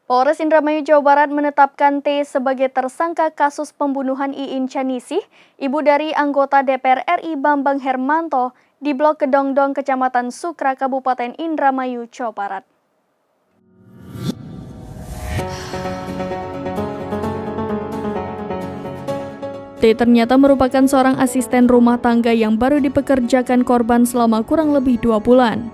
Polres Indramayu Jawa Barat menetapkan T sebagai tersangka kasus pembunuhan Iin Chanisih, ibu dari anggota DPR RI Bambang Hermanto, di Blok Kedongdong, Kecamatan Sukra, Kabupaten Indramayu, Jawa Barat. T ternyata merupakan seorang asisten rumah tangga yang baru dipekerjakan korban selama kurang lebih 2 bulan.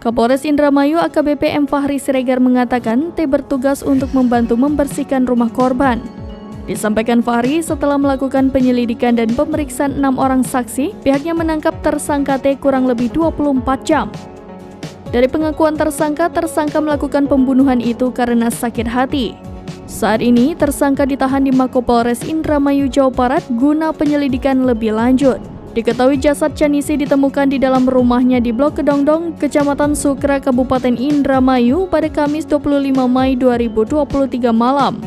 Kapolres Indramayu AKBP M. Fahri Siregar mengatakan T bertugas untuk membantu membersihkan rumah korban. Disampaikan Fahri setelah melakukan penyelidikan dan pemeriksaan 6 orang saksi, pihaknya menangkap tersangka T kurang lebih 24 jam. Dari pengakuan tersangka melakukan pembunuhan itu karena sakit hati. Saat ini, tersangka ditahan di Mako-Polres Indramayu, Jawa Barat guna penyelidikan lebih lanjut. Diketahui jasad Chanisih ditemukan di dalam rumahnya di Blok Kedongdong, Kecamatan Sukra, Kabupaten Indramayu pada Kamis 25 Mei 2023 malam.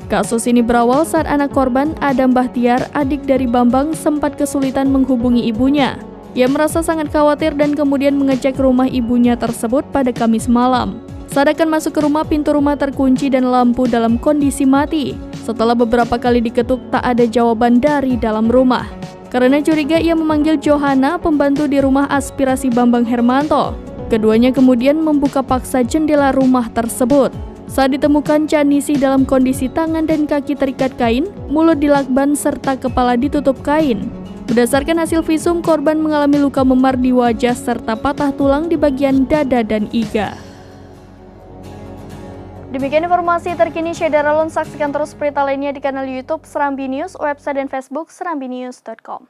Kasus ini berawal saat anak korban, Adam Bahtiar, adik dari Bambang, sempat kesulitan menghubungi ibunya. Ia merasa sangat khawatir dan kemudian mengecek rumah ibunya tersebut pada Kamis malam. Saat akan masuk ke rumah, pintu rumah terkunci dan lampu dalam kondisi mati. Setelah beberapa kali diketuk, tak ada jawaban dari dalam rumah. Karena curiga, ia memanggil Johana, pembantu di rumah aspirasi Bambang Hermanto. Keduanya kemudian membuka paksa jendela rumah tersebut. Saat ditemukan, Chanisih dalam kondisi tangan dan kaki terikat kain, mulut dilakban serta kepala ditutup kain. Berdasarkan hasil visum, korban mengalami luka memar di wajah serta patah tulang di bagian dada dan iga. Demikian informasi terkini Syederalun, saksikan terus berita lainnya di kanal YouTube Serambi News, website dan Facebook serambinews.com.